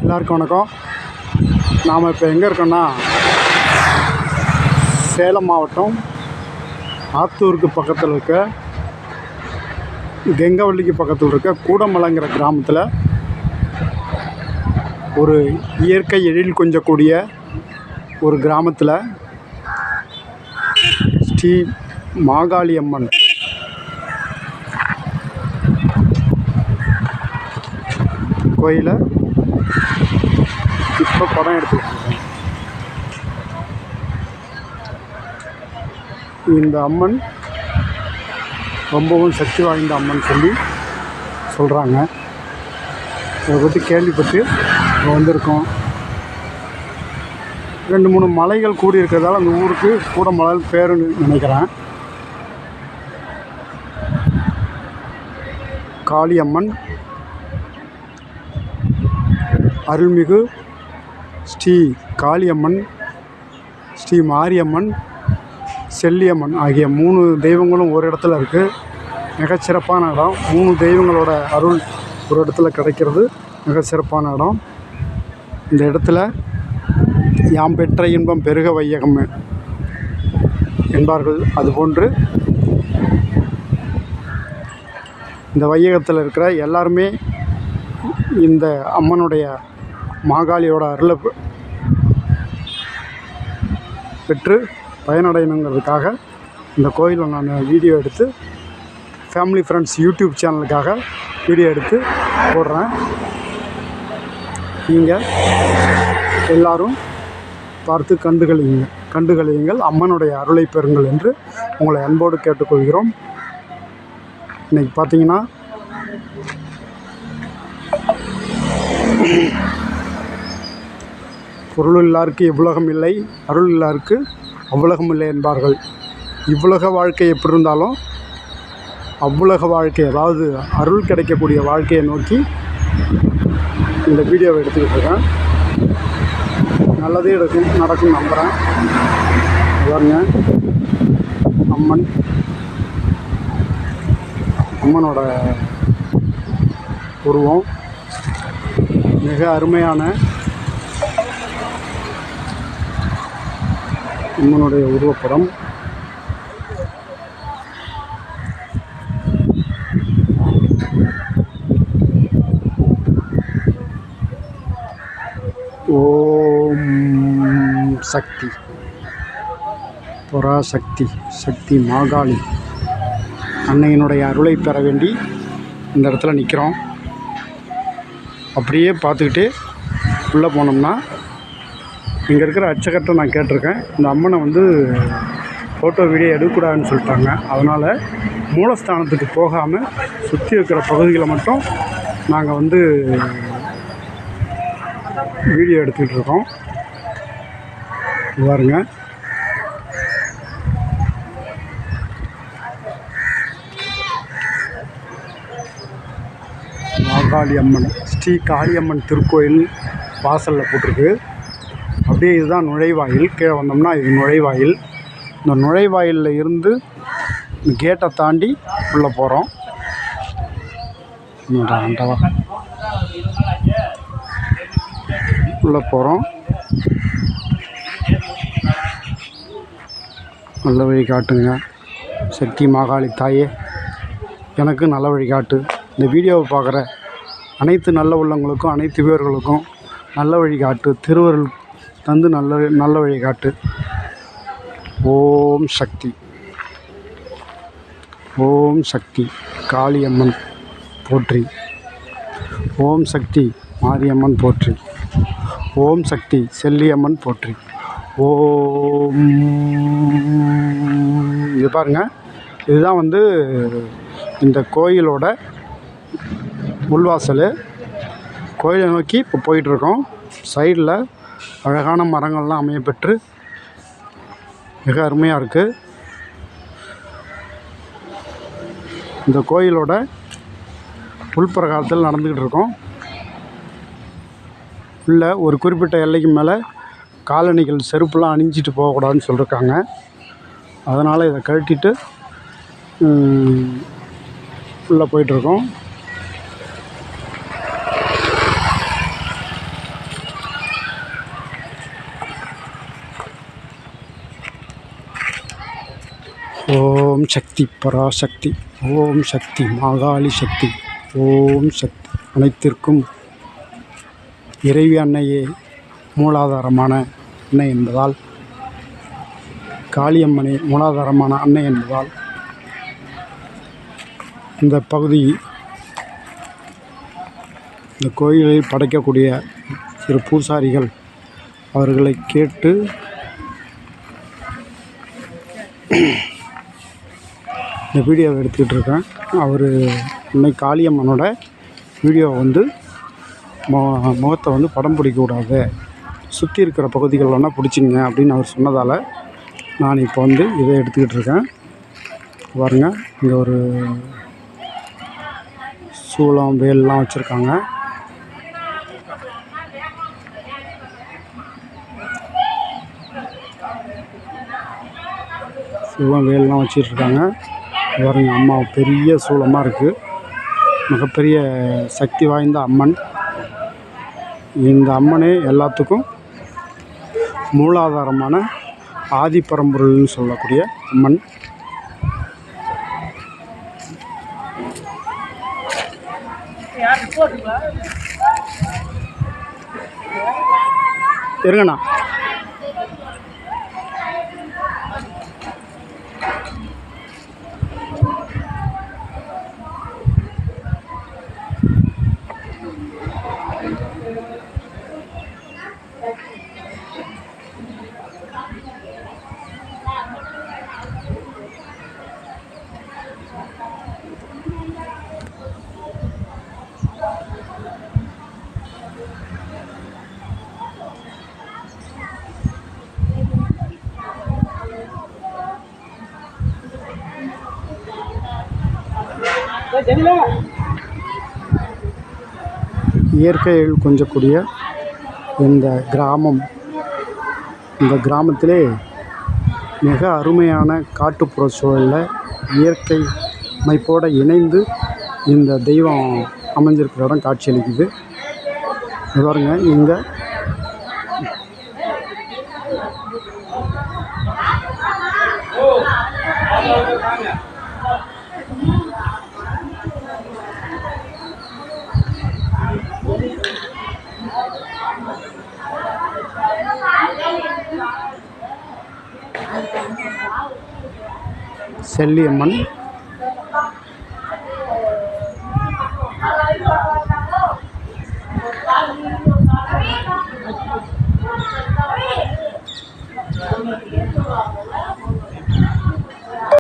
எல்லாருக்கும் வணக்கம். நாம் இப்போ எங்கே இருக்கோன்னா, சேலம் மாவட்டம் ஆத்தூருக்கு பக்கத்தில் இருக்க, கெங்கவள்ளிக்கு பக்கத்தில் இருக்க கூடமலைங்கிற கிராமத்தில் ஒரு இயற்கை எழில் கொஞ்சக்கூடிய ஒரு கிராமத்தில் ஸ்ரீ மாகாளி அம்மன் கோயிலை இப்போ படம் எடுத்துக்கிட்டு. இந்த அம்மன் ரொம்பவும் சக்தி வாய்ந்த அம்மன் சொல்லி சொல்கிறாங்க. அதை பற்றி கேள்விப்பட்டு வந்திருக்கோம். 2-3 மலைகள் கூடி இருக்கிறதால அந்த ஊருக்கு கூடமலை பேருன்னு நினைக்கிறேன். காளியம்மன், அருள்மிகு ஸ்ரீ காளியம்மன், ஸ்ரீ மாரியம்மன், செல்லியம்மன் ஆகிய 3 தெய்வங்களும் ஒரு இடத்துல இருக்குது. மிகச்சிறப்பான இடம். 3 தெய்வங்களோட அருள் ஒரு இடத்துல கிடைக்கிறது மிக சிறப்பான இடம். இந்த இடத்துல யாம் பெற்ற இன்பம் பெருக வையகம் என்பார்கள். அதுபோன்று இந்த வையகத்தில் இருக்கிற எல்லாருமே இந்த அம்மனுடைய மாகாளியோட அருளை பெற்று பயனடையணுங்கிறதுக்காக இந்த கோயிலை நான் வீடியோ எடுத்து ஃபேமிலி ஃப்ரெண்ட்ஸ் யூடியூப் சேனலுக்காக வீடியோ எடுத்து போடுறேன். நீங்கள் எல்லோரும் பார்த்து கண்டுகளியுங்கள், அம்மனுடைய அருளை பெறுங்கள் என்று உங்களை அன்போடு கேட்டுக்கொள்கிறோம். இன்றைக்கி பார்த்தீங்கன்னா பொருள் இல்லாருக்கு இவ்வுலகம் இல்லை, அருள் இல்லாருக்கு அவ்வுலகம் இல்லை என்பார்கள். இவ்வுலக வாழ்க்கை எப்படி இருந்தாலும் அவ்வுலக வாழ்க்கை, அதாவது அருள் கிடைக்கக்கூடிய வாழ்க்கையை நோக்கி இந்த வீடியோவை எடுத்துக்கிட்டு இருக்கேன். நல்லதே நடக்கும் நம்புகிறேன். பாருங்க, அம்மனோட உருவம் மிக அருமையான அம்மனுடைய உருவப்படம். ஓம் சக்தி, பராசக்தி, சக்தி மாகாளி அன்னையினுடைய அருளை பெற வேண்டி இந்த இடத்துல நிற்கிறோம். அப்படியே பார்த்துக்கிட்டே உள்ளே போனோம்னா இங்கே இருக்கிற அர்ச்சகர்கிட்ட நான் கேட்டிருக்கேன், இந்த அம்மனை ஃபோட்டோ வீடியோ எடுக்கக்கூடாதுன்னு சொல்லிட்டாங்க. அதனால் மூலஸ்தானத்துக்கு போகாமல் சுற்றி இருக்கிற பகுதிகளை மட்டும் நாங்கள் வீடியோ எடுத்துக்கிட்டு இருக்கோம். பாருங்க, மாகாளி அம்மன், ஸ்ரீ காளியம்மன் திருக்கோயில் வாசலில் போட்டிருக்கு. அப்படியே இதுதான் நுழைவாயில். கீழே வந்தோம்னா இது நுழைவாயில். இந்த நுழைவாயிலில் இருந்து இந்த கேட்டை தாண்டி உள்ளே போகிறோம். உள்ளே போகிறோம். நல்ல வழி காட்டுங்க சக்தி மாகாளி தாயே, எனக்கு நல்ல வழி காட்டு. இந்த வீடியோவை பார்க்குற அனைத்து நல்ல உள்ளங்களுக்கும், அனைத்து பேர்களுக்கும் நல்ல வழி காட்டு. திருவருள் தந்து நல்ல வழி காட்டு. ஓம் சக்தி, ஓம் சக்தி காளியம்மன் போற்றி, ஓம் சக்தி மாரியம்மன் போற்றி, ஓம் சக்தி செல்லியம்மன் போற்றி. ஓம். இது பாருங்கள், இதுதான் இந்த கோயிலோட உள்வாசல். கோயிலை நோக்கி இப்போ போயிட்டுருக்கோம். சைடில் அழகான மரங்கள்லாம் அமையப்பெற்று மிக அருமையாக இருக்குது. இந்த கோயிலோட உள்பிரகாரத்தில் நடந்துக்கிட்டு இருக்கோம். உள்ள ஒரு குறிப்பிட்ட எல்லைக்கு மேலே காலணிகள் செருப்புலாம் அணிஞ்சிட்டு போகக்கூடாதுன்னு சொல்லியிருக்காங்க. அதனால் இதை கழட்டிட்டு உள்ளே போயிட்டுருக்கோம். ஓம் சக்தி பராசக்தி, ஓம் சக்தி மாகாளி சக்தி, ஓம் சக்தி. அனைத்திற்கும் இறைவி அன்னையே மூலாதாரமான அன்னை என்பதால், காளியம்மனே மூலாதாரமான அன்னை என்பதால், இந்த பகுதி இந்த கோயிலில் படைக்கக்கூடிய சிறு பூசாரிகள் அவர்களை கேட்டு இந்த வீடியோவை எடுத்துக்கிட்டு இருக்கேன். அவர் அன்னை காளியம்மனோட வீடியோவை வந்து முகத்தை வந்து படம் பிடிக்கக்கூடாது, சுற்றி இருக்கிற பகுதிகள் வேணால் பிடிச்சிங்க அப்படின்னு அவர் சொன்னதால் நான் இப்போ வந்து இதை எடுத்துக்கிட்டு இருக்கேன். பாருங்க, இங்கே ஒரு சூளம் வேல்லாம் வச்சுருக்காங்க. சூளம் வேல்லாம் வச்சுட்ருக்காங்க. பாருங்க, அம்மா பெரிய சூளமாக இருக்குது. மிகப்பெரிய சக்தி வாய்ந்த அம்மன். இந்த அம்மனே எல்லாத்துக்கும் மூலாதாரமான ஆதிப்பரம்பொருள்னு சொல்லக்கூடிய அம்மன். இருங்கண்ணா, இயற்கையில் கொஞ்சக்கூடிய இந்த கிராமம், இந்த கிராமத்திலே மிக அருமையான காட்டுப்புற சூழலில் இயற்கை அமைப்போடு இணைந்து இந்த தெய்வம் அமைஞ்சிருக்கிற இடம் காட்சியளிக்குது. பாருங்க, இங்கே செல்லியம்மன்,